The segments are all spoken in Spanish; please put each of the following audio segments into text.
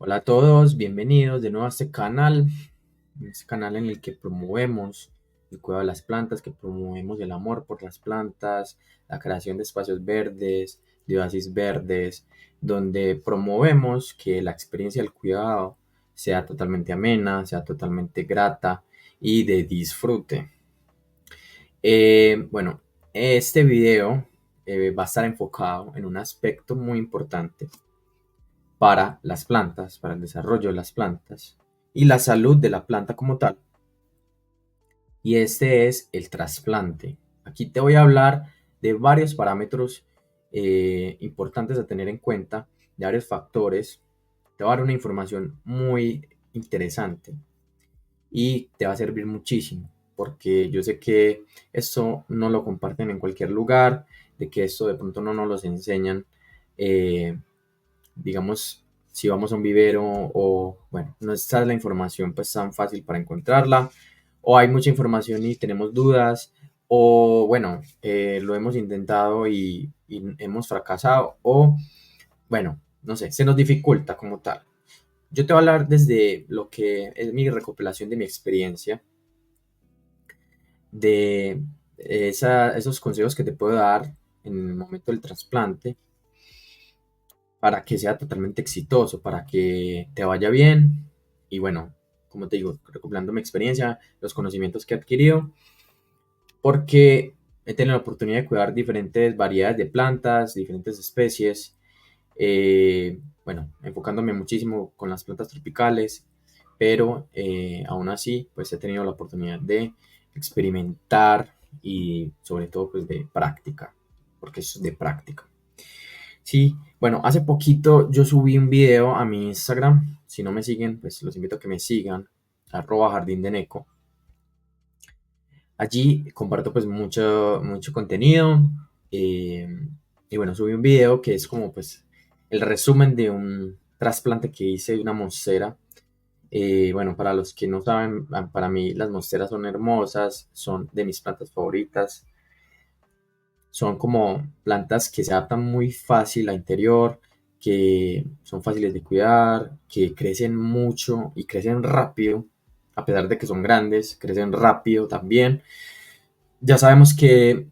Hola a todos, bienvenidos de nuevo a este canal en el que promovemos el cuidado de las plantas, que promovemos el amor por las plantas, la creación de espacios verdes, de oasis verdes, donde promovemos que la experiencia del cuidado sea totalmente amena, sea totalmente grata y de disfrute. Bueno, este video va a estar enfocado en un aspecto muy importante para las plantas, para el desarrollo de las plantas y la salud de la planta como tal. Y este es el trasplante. Aquí te voy a hablar de varios parámetros importantes a tener en cuenta, de varios factores. Te voy a dar una información muy interesante y te va a servir muchísimo, porque yo sé que esto no lo comparten en cualquier lugar, de que esto de pronto no nos los enseñan eh, digamos, si vamos a un vivero o, bueno, no está la información pues tan fácil para encontrarla, o hay mucha información y tenemos dudas, o bueno, lo hemos intentado y hemos fracasado, o bueno, no sé, se nos dificulta como tal. Yo te voy a hablar desde lo que es mi recopilación de mi experiencia, de esos consejos que te puedo dar en el momento del trasplante para que sea totalmente exitoso, para que te vaya bien. Y bueno, como te digo, recopilando mi experiencia, los conocimientos que he adquirido, porque he tenido la oportunidad de cuidar diferentes variedades de plantas, diferentes especies, bueno, enfocándome muchísimo con las plantas tropicales, pero aún así, pues he tenido la oportunidad de experimentar y sobre todo pues de práctica, porque eso es de práctica. Sí, bueno, hace poquito yo subí un video a mi Instagram. Si no me siguen, pues los invito a que me sigan, @jardín de Neco. Allí comparto pues mucho contenido. eh, y bueno, subí un video que es como pues el resumen de un trasplante que hice de una monstera. Bueno, para los que no saben, para mí las monsteras son hermosas, son de mis plantas favoritas. Son como plantas que se adaptan muy fácil a interior, que son fáciles de cuidar, que crecen mucho y crecen rápido, a pesar de que son grandes, crecen rápido también. Ya sabemos que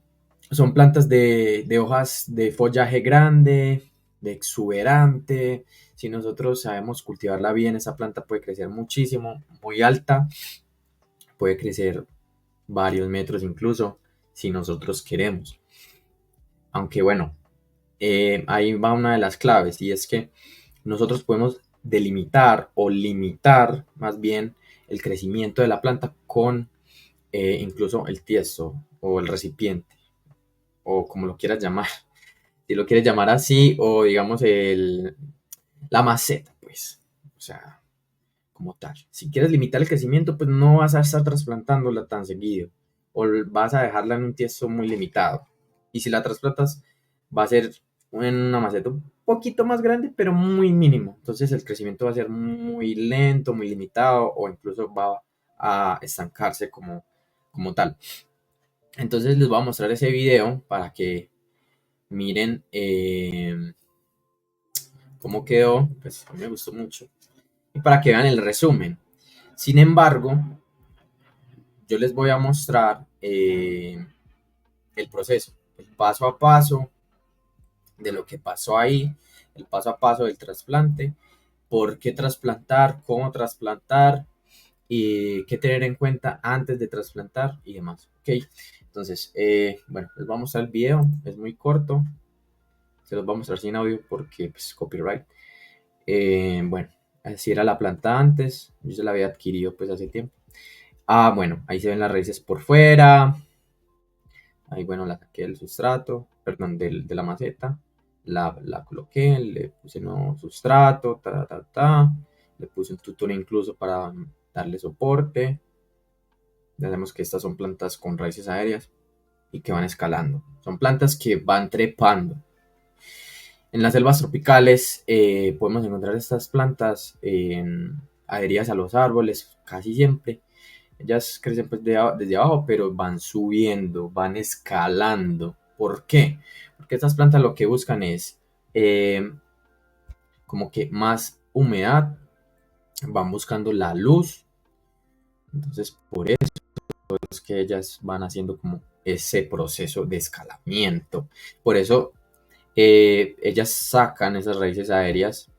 son plantas de hojas de follaje grande, de exuberante. Si nosotros sabemos cultivarla bien, esa planta puede crecer muchísimo, muy alta, puede crecer varios metros incluso, si nosotros queremos. Aunque bueno, ahí va una de las claves y es que nosotros podemos delimitar o limitar más bien el crecimiento de la planta con incluso el tiesto o el recipiente o como lo quieras llamar. Si lo quieres llamar así o digamos la maceta, pues. O sea, como tal. Si quieres limitar el crecimiento, pues no vas a estar trasplantándola tan seguido o vas a dejarla en un tiesto muy limitado. Y si la trasplantas, va a ser en una maceta un poquito más grande, pero muy mínimo. Entonces el crecimiento va a ser muy lento, muy limitado o incluso va a estancarse como tal. Entonces les voy a mostrar ese video para que miren cómo quedó. Pues a mí me gustó mucho. Y para que vean el resumen. Sin embargo, yo les voy a mostrar el proceso, el paso a paso de lo que pasó ahí, el paso a paso del trasplante, por qué trasplantar, cómo trasplantar y qué tener en cuenta antes de trasplantar y demás. Ok, entonces, bueno, les voy a mostrar el video, es muy corto, se los voy a mostrar sin audio porque pues copyright. Bueno, así era la planta antes, yo se la había adquirido pues hace tiempo. Ah, bueno, ahí se ven las raíces por fuera. Ahí, bueno, la saqué del sustrato, perdón, de la maceta. La coloqué, le puse nuevo sustrato, Le puse un tutor incluso para darle soporte. Ya sabemos que estas son plantas con raíces aéreas y que van escalando. Son plantas que van trepando. En las selvas tropicales podemos encontrar estas plantas adheridas a los árboles casi siempre. Ellas crecen pues desde abajo, pero van subiendo, van escalando. ¿Por qué? Porque estas plantas lo que buscan es como que más humedad van buscando la luz. Entonces, por eso es que ellas van haciendo como ese proceso de escalamiento. Por eso ellas sacan esas raíces aéreas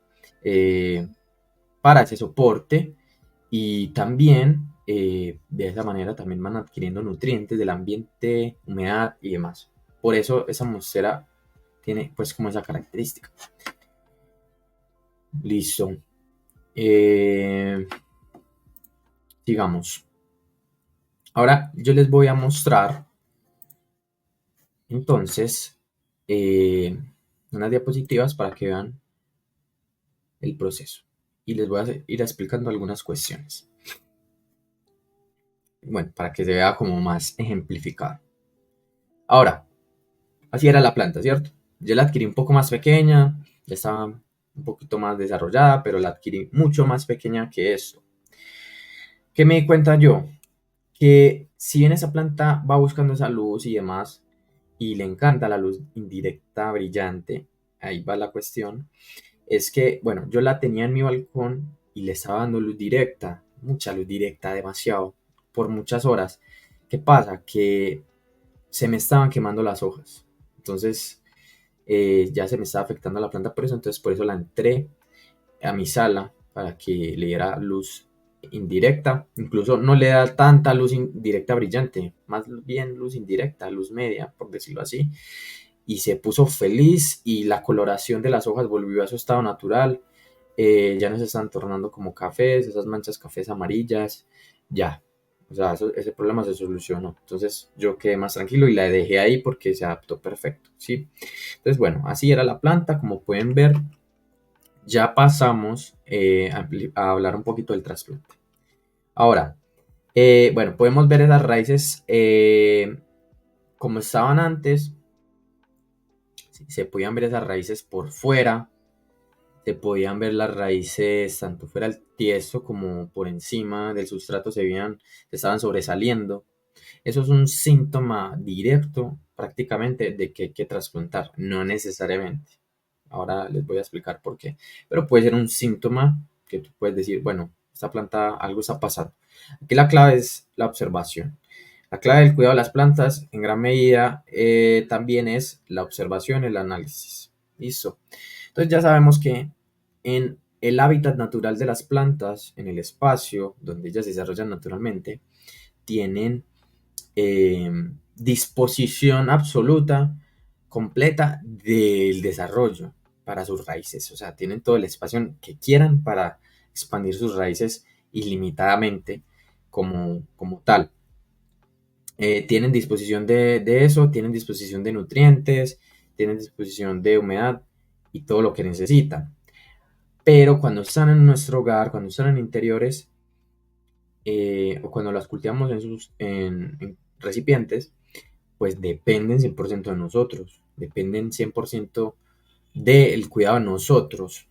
eh, para ese soporte y también de esa manera también van adquiriendo nutrientes del ambiente, humedad y demás. Por eso esa mosera tiene pues como esa característica. Listo. Sigamos. Ahora yo les voy a mostrar entonces eh, unas diapositivas para que vean el proceso. Y les voy a ir explicando algunas cuestiones. Bueno, para que se vea como más ejemplificado. Ahora, así era la planta, ¿cierto? Yo la adquirí un poco más pequeña, ya estaba un poquito más desarrollada, pero la adquirí mucho más pequeña que esto. ¿Qué me di cuenta yo? Que si bien esa planta va buscando esa luz y demás, y le encanta la luz indirecta, brillante, ahí va la cuestión, es que, bueno, yo la tenía en mi balcón y le estaba dando luz directa, mucha luz directa, demasiado, por muchas horas. ¿Qué pasa? Que se me estaban quemando las hojas. Entonces, ya se me estaba afectando la planta por eso, entonces por eso la entré a mi sala para que le diera luz indirecta. Incluso no le da tanta luz indirecta brillante, más bien luz indirecta, luz media, por decirlo así. Y se puso feliz y la coloración de las hojas volvió a su estado natural. Ya no se están tornando como cafés, esas manchas cafés amarillas, ya. O sea, ese problema se solucionó. Entonces yo quedé más tranquilo y la dejé ahí porque se adaptó perfecto, ¿sí? Entonces, bueno, así era la planta. Como pueden ver, ya pasamos a hablar un poquito del trasplante. Ahora, bueno, podemos ver esas raíces como estaban antes. ¿Sí? Se podían ver esas raíces por fuera. Se podían ver las raíces tanto fuera del tiesto como por encima del sustrato se estaban sobresaliendo. Eso es un síntoma directo prácticamente de que hay que trasplantar, no necesariamente. Ahora les voy a explicar por qué. Pero puede ser un síntoma que tú puedes decir, bueno, esta planta algo está pasando. Aquí la clave es la observación. La clave del cuidado de las plantas en gran medida también es la observación, el análisis. Listo. Entonces ya sabemos que en el hábitat natural de las plantas, en el espacio donde ellas se desarrollan naturalmente, tienen eh, disposición absoluta, completa del desarrollo para sus raíces. O sea, tienen todo el espacio que quieran para expandir sus raíces ilimitadamente como tal. Tienen disposición de eso, tienen disposición de nutrientes, tienen disposición de humedad y todo lo que necesitan. Pero cuando están en nuestro hogar, cuando están en interiores, o cuando las cultivamos en recipientes, pues dependen 100% de nosotros, dependen 100% del cuidado de nosotros.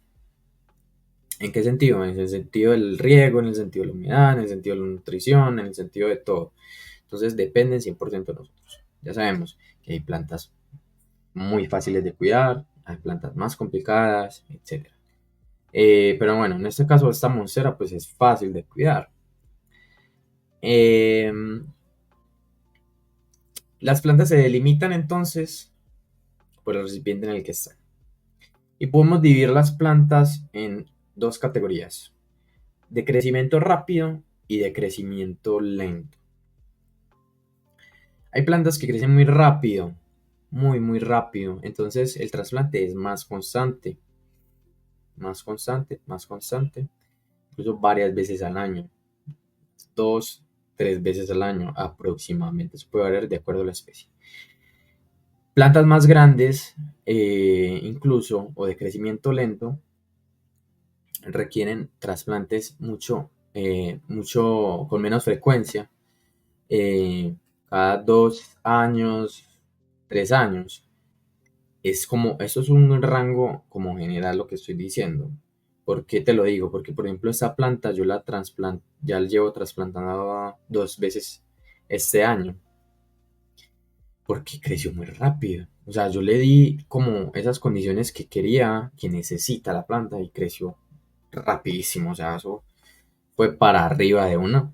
¿En qué sentido? En el sentido del riego, en el sentido de la humedad, en el sentido de la nutrición, en el sentido de todo. Entonces dependen 100% de nosotros. Ya sabemos que hay plantas muy fáciles de cuidar, hay plantas más complicadas, etc. Pero bueno, en este caso esta monstera pues es fácil de cuidar. Eh, las plantas se delimitan entonces por el recipiente en el que están. Y podemos dividir las plantas en dos categorías, de crecimiento rápido y de crecimiento lento. Hay plantas que crecen muy rápido, muy rápido, entonces el trasplante es más constante, más constante, incluso varias veces al año, 2, 3 veces al año aproximadamente, eso puede variar de acuerdo a la especie. Plantas más grandes, incluso, o de crecimiento lento, requieren trasplantes mucho con menos frecuencia, cada 2 años, 3 años. Eso es un rango como general lo que estoy diciendo. ¿Por qué te lo digo? Porque, por ejemplo, esta planta yo ya la llevo trasplantando 2 veces este año, porque creció muy rápido. O sea, yo le di como esas condiciones que quería, que necesita la planta y creció rapidísimo. O sea, eso fue para arriba de una.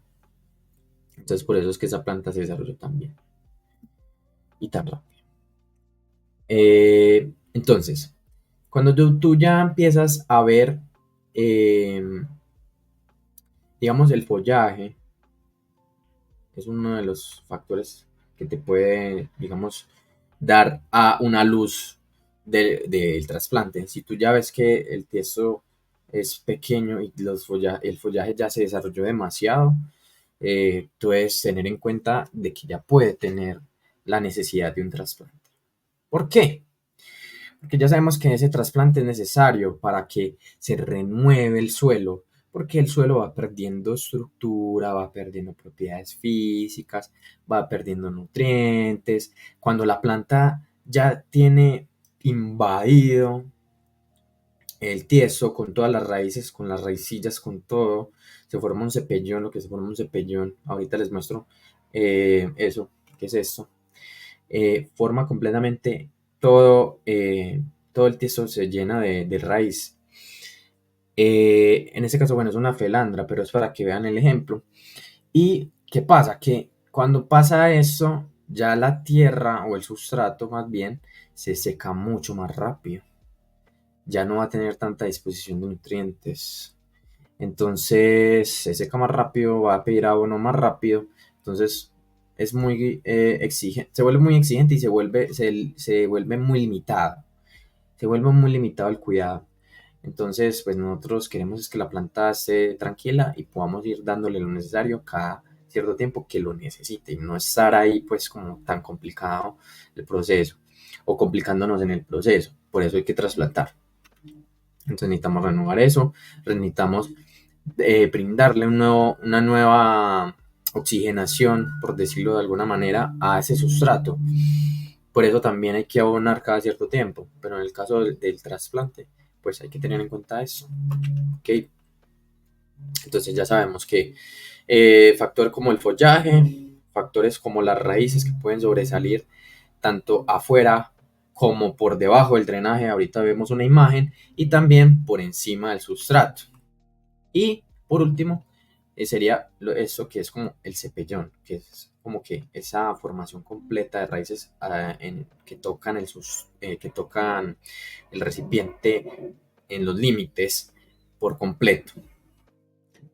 Entonces por eso es que esa planta se desarrolló tan bien y tan rápido. Entonces, cuando tú ya empiezas a ver, eh, digamos, el follaje, es uno de los factores que te puede, digamos, dar a una luz del trasplante. Si tú ya ves que el tiesto es pequeño y el follaje ya se desarrolló demasiado, tú debes tener en cuenta de que ya puede tener la necesidad de un trasplante. ¿Por qué? Porque ya sabemos que ese trasplante es necesario para que se renueve el suelo, porque el suelo va perdiendo estructura, va perdiendo propiedades físicas, va perdiendo nutrientes. Cuando la planta ya tiene invadido el tieso con todas las raíces, con las raicillas, con todo, se forma un cepellón, lo que se forma un cepellón. Ahorita les muestro eso, ¿qué es esto? Forma completamente todo, todo el tiesto se llena de raíz. En este caso, bueno, es una felandra, pero es para que vean el ejemplo. ¿Y qué pasa? Que cuando pasa eso, ya la tierra o el sustrato más bien se seca mucho más rápido. Ya no va a tener tanta disposición de nutrientes. Entonces se seca más rápido, va a pedir abono más rápido. Entonces es muy exigente, se vuelve muy exigente y se vuelve muy limitado. Se vuelve muy limitado el cuidado. Entonces, pues nosotros queremos es que la planta esté tranquila y podamos ir dándole lo necesario cada cierto tiempo que lo necesite y no estar ahí pues como tan complicado el proceso o complicándonos en el proceso. Por eso hay que trasplantar. Entonces necesitamos renovar eso, necesitamos brindarle una nueva oxigenación, por decirlo de alguna manera, a ese sustrato. Por eso también hay que abonar cada cierto tiempo, pero en el caso del trasplante, pues hay que tener en cuenta eso. ¿Okay? Entonces ya sabemos que factores como el follaje, factores como las raíces que pueden sobresalir tanto afuera como por debajo del drenaje, ahorita vemos una imagen, y también por encima del sustrato. Y por último, sería eso que es como el cepellón, que es como que esa formación completa de raíces que tocan el recipiente en los límites por completo.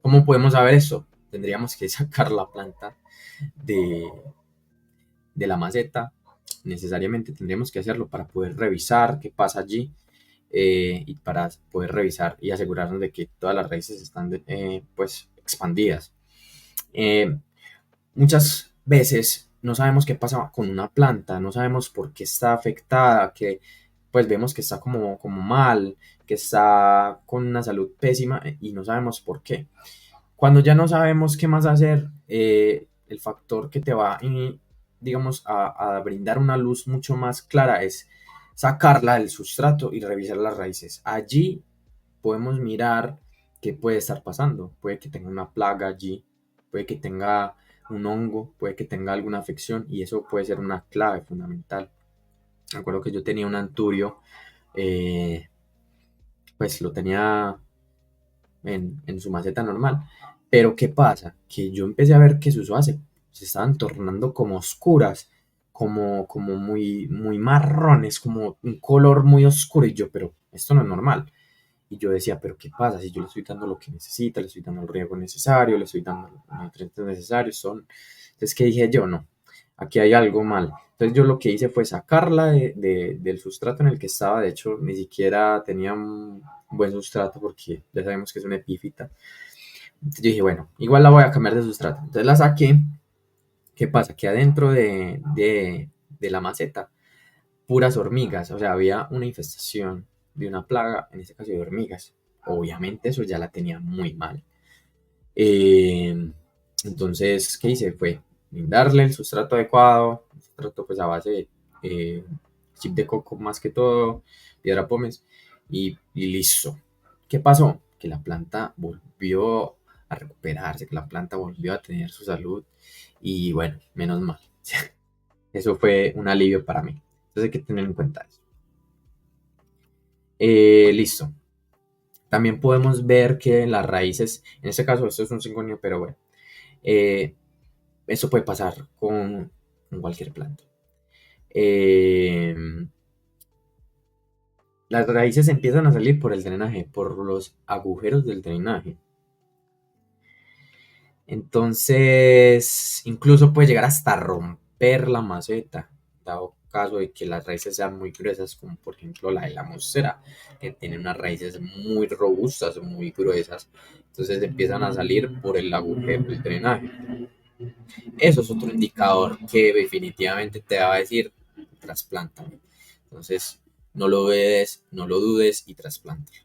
¿Cómo podemos saber eso? Tendríamos que sacar la planta de, de la maceta. Necesariamente tendríamos que hacerlo para poder revisar qué pasa allí, y para poder revisar y asegurarnos de que todas las raíces están pues expandidas. Eh, Muchas veces no sabemos qué pasa con una planta, no sabemos por qué está afectada, que pues vemos que está como mal, que está con una salud pésima y no sabemos por qué. Cuando ya no sabemos qué más hacer, el factor que te va, digamos, a brindar una luz mucho más clara es sacarla del sustrato y revisar las raíces. Allí podemos mirar qué puede estar pasando. Puede que tenga una plaga allí, puede que tenga un hongo, puede que tenga alguna afección y eso puede ser una clave fundamental. Me acuerdo que yo tenía un anturio, eh, pues lo tenía en su maceta normal. Pero ¿qué pasa? Que yo empecé a ver que sus hojas se estaban tornando como oscuras, como muy marrones, como un color muy oscuro. Y yo, pero esto no es normal. Y yo decía, pero ¿qué pasa? Si yo le estoy dando lo que necesita, le estoy dando el riego necesario, le estoy dando los nutrientes necesarios, son... Entonces, ¿qué dije yo? No, aquí hay algo mal. Entonces yo lo que hice fue sacarla del sustrato en el que estaba. De hecho, ni siquiera tenía un buen sustrato porque ya sabemos que es una epífita. Entonces yo dije, bueno, igual la voy a cambiar de sustrato. Entonces la saqué. ¿Qué pasa? Que adentro de la maceta, puras hormigas. O sea, había una infestación de una plaga, en este caso de hormigas. Obviamente eso ya la tenía muy mal. Eh, entonces, ¿qué hice? Fue darle el sustrato adecuado, un sustrato pues a base de chip de coco más que todo, piedra pómez y listo. ¿Qué pasó? Que la planta volvió a recuperarse, que la planta volvió a tener su salud y bueno, menos mal. Eso fue un alivio para mí. Entonces hay que tener en cuenta eso. Listo. También podemos ver que las raíces, en este caso esto es un cingonio, pero bueno, eh, eso puede pasar con cualquier planta. Eh, las raíces empiezan a salir por el drenaje, por los agujeros del drenaje. Entonces, incluso puede llegar hasta romper la maceta, dado caso de que las raíces sean muy gruesas, como por ejemplo la de la monstera, que tiene unas raíces muy robustas, muy gruesas. Entonces empiezan a salir por el agujero del drenaje. Eso es otro indicador que definitivamente te va a decir, trasplántame. Entonces, no lo dudes y trasplántalo.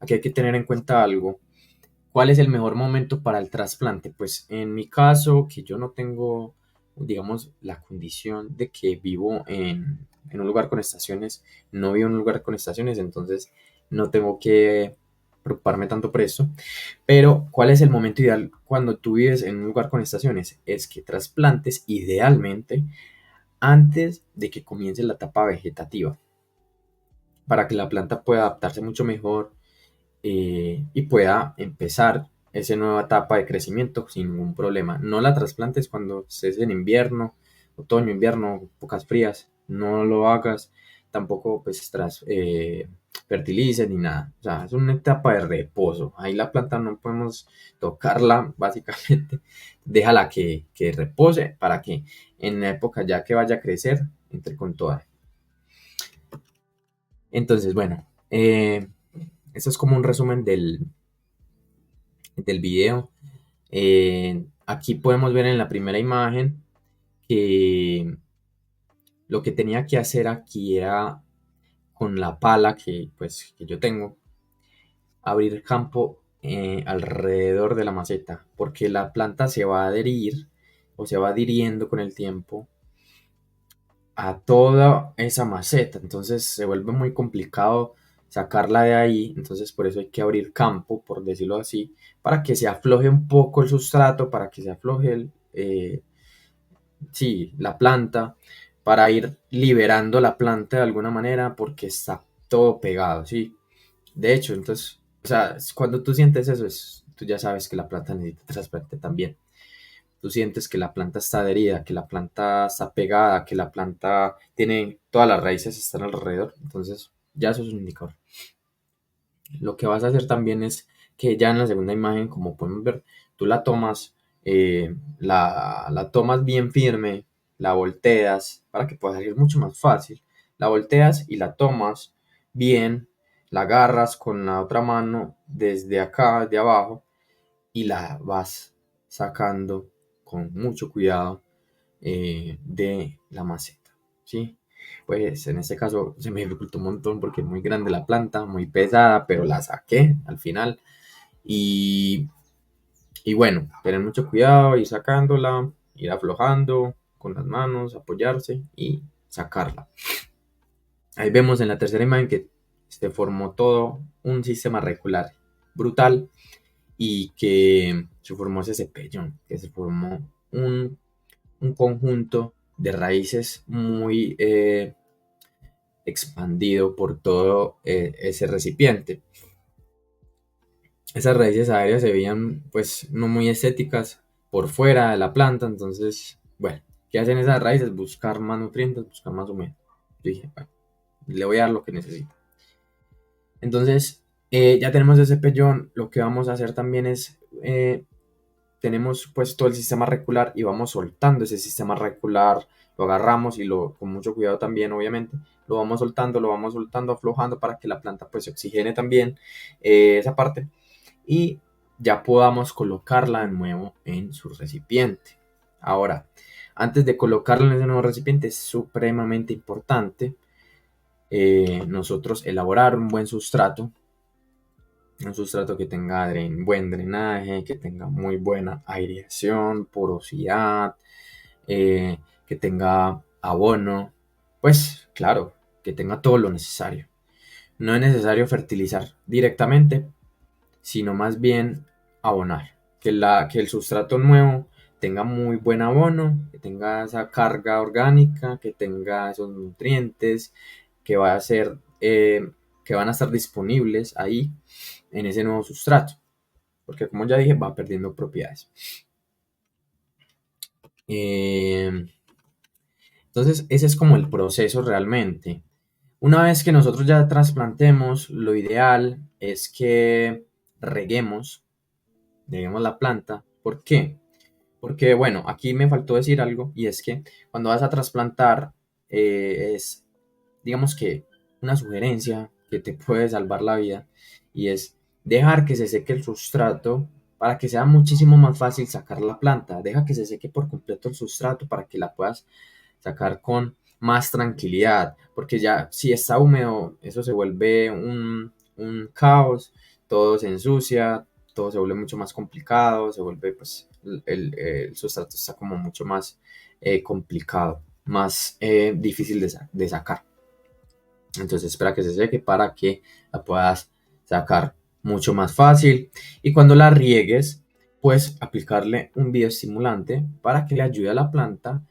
Aquí hay que tener en cuenta algo. ¿Cuál es el mejor momento para el trasplante? Pues en mi caso, que yo no tengo, digamos, la condición de que vivo en un lugar con estaciones, no vivo en un lugar con estaciones, entonces no tengo que preocuparme tanto por eso. Pero, ¿cuál es el momento ideal cuando tú vives en un lugar con estaciones? Es que trasplantes idealmente antes de que comience la etapa vegetativa, para que la planta pueda adaptarse mucho mejor y pueda empezar esa nueva etapa de crecimiento sin ningún problema. No la trasplantes cuando estés en invierno, otoño, invierno, pocas frías, no lo hagas, tampoco pues fertilices ni nada. O sea, es una etapa de reposo. Ahí la planta no podemos tocarla, básicamente. Déjala que repose para que en la época ya que vaya a crecer, entre con toda. Entonces, bueno, eso es como un resumen del video. Aquí podemos ver en la primera imagen que lo que tenía que hacer aquí era con la pala que yo tengo, abrir campo alrededor de la maceta, porque la planta se va a adherir o se va adhiriendo con el tiempo a toda esa maceta, entonces se vuelve muy complicado sacarla de ahí, entonces por eso hay que abrir campo, por decirlo así, para que se afloje un poco el sustrato, para que se afloje sí, la planta, para ir liberando la planta de alguna manera, porque está todo pegado, sí. De hecho, entonces, o sea, cuando tú sientes eso, tú ya sabes que la planta necesita trasplante también. Tú sientes que la planta está adherida, que la planta está pegada, que la planta tiene todas las raíces están alrededor. Entonces, ya eso es un indicador. Lo que vas a hacer también es que ya en la segunda imagen, como podemos ver, tú la tomas, la tomas bien firme, la volteas para que pueda salir mucho más fácil. La volteas y la tomas bien, la agarras con la otra mano desde acá, de abajo, y la vas sacando con mucho cuidado de la maceta, ¿sí? Pues en este caso se me dificultó un montón porque es muy grande la planta, muy pesada, pero la saqué al final. Y, y bueno, tener mucho cuidado, ir sacándola, ir aflojando con las manos, apoyarse y sacarla. Ahí vemos en la tercera imagen que se formó todo un sistema reticular brutal y que se formó ese cepellón, que se formó un conjunto de raíces muy expandido por todo ese recipiente. Esas raíces aéreas se veían pues no muy estéticas por fuera de la planta, entonces, bueno, ¿qué hacen esas raíces? Buscar más nutrientes, buscar más humedad. Yo dije, bueno, le voy a dar lo que necesita. Entonces, ya tenemos ese pellón, lo que vamos a hacer también es tenemos pues todo el sistema reticular y vamos soltando ese sistema reticular, lo agarramos y con mucho cuidado también, obviamente, lo vamos soltando, aflojando para que la planta pues se oxigene también esa parte y ya podamos colocarla de nuevo en su recipiente. Ahora, antes de colocarla en ese nuevo recipiente es supremamente importante nosotros elaborar un sustrato que tenga buen drenaje, que tenga muy buena aireación, porosidad, que tenga abono, pues claro, que tenga todo lo necesario. No es necesario fertilizar directamente, sino más bien abonar. Que el sustrato nuevo tenga muy buen abono, que tenga esa carga orgánica, que tenga esos nutrientes, que va a hacer que van a estar disponibles ahí en ese nuevo sustrato, porque como ya dije, va perdiendo propiedades. Entonces, ese es como el proceso realmente. Una vez que nosotros ya trasplantemos, lo ideal es que reguemos, reguemos la planta. ¿Por qué? Porque, bueno, aquí me faltó decir algo, y es que cuando vas a trasplantar, es, digamos que, una sugerencia que te puede salvar la vida, y es dejar que se seque el sustrato para que sea muchísimo más fácil sacar la planta. Deja que se seque por completo el sustrato para que la puedas sacar con más tranquilidad, porque ya si está húmedo, eso se vuelve un caos, todo se ensucia, todo se vuelve mucho más complicado, se vuelve pues el sustrato está como mucho más complicado, más difícil de sacar. Entonces espera que se seque para que la puedas sacar mucho más fácil. Y cuando la riegues, pues aplicarle un bioestimulante para que le ayude a la planta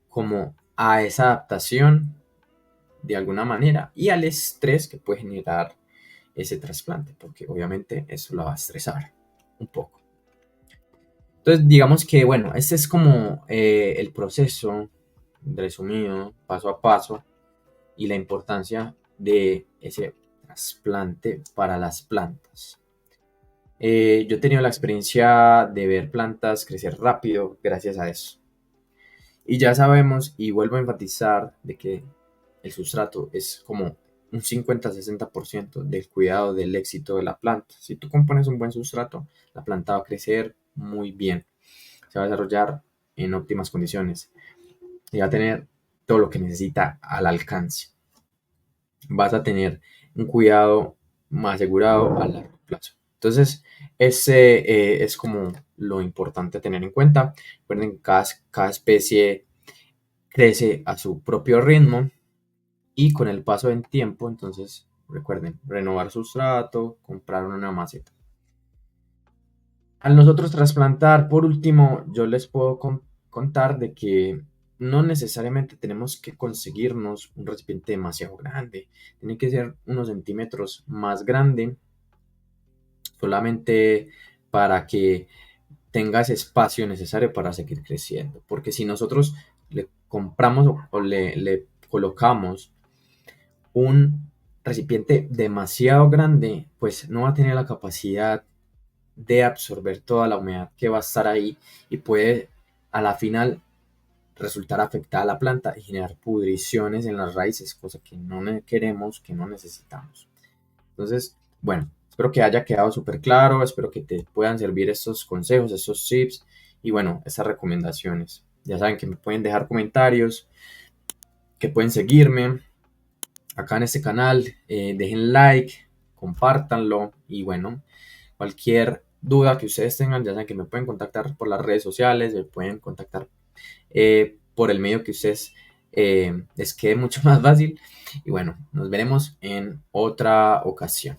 como a esa adaptación de alguna manera y al estrés que puede generar ese trasplante, porque obviamente eso la va a estresar un poco. Entonces digamos que bueno, este es como el proceso resumido, paso a paso, y la importancia de ese trasplante para las plantas. Yo he tenido la experiencia de ver plantas crecer rápido gracias a eso. Y ya sabemos, y vuelvo a enfatizar, de que el sustrato es como un 50-60% del cuidado del éxito de la planta. Si tú compones un buen sustrato, la planta va a crecer muy bien, se va a desarrollar en óptimas condiciones y va a tener todo lo que necesita al alcance. Vas a tener un cuidado más asegurado a largo plazo. Entonces, ese es como lo importante a tener en cuenta. Recuerden que cada especie crece a su propio ritmo y con el paso del tiempo, entonces recuerden, renovar sustrato, comprar una maceta. Al nosotros trasplantar, por último, yo les puedo contar de que no necesariamente tenemos que conseguirnos un recipiente demasiado grande. Tiene que ser unos centímetros más grande, solamente para que tenga ese espacio necesario para seguir creciendo. Porque si nosotros le compramos o le colocamos un recipiente demasiado grande, pues no va a tener la capacidad de absorber toda la humedad que va a estar ahí y puede a la final resultar afectada a la planta y generar pudriciones en las raíces, cosa que no queremos, que no necesitamos. Entonces, bueno, espero que haya quedado súper claro, espero que te puedan servir estos consejos, estos tips y bueno, estas recomendaciones. Ya saben que me pueden dejar comentarios, que pueden seguirme acá en este canal, dejen like, compártanlo y bueno, cualquier duda que ustedes tengan, ya saben que me pueden contactar por las redes sociales, me pueden contactar por el medio que ustedes les quede mucho más fácil. Y bueno, nos veremos en otra ocasión.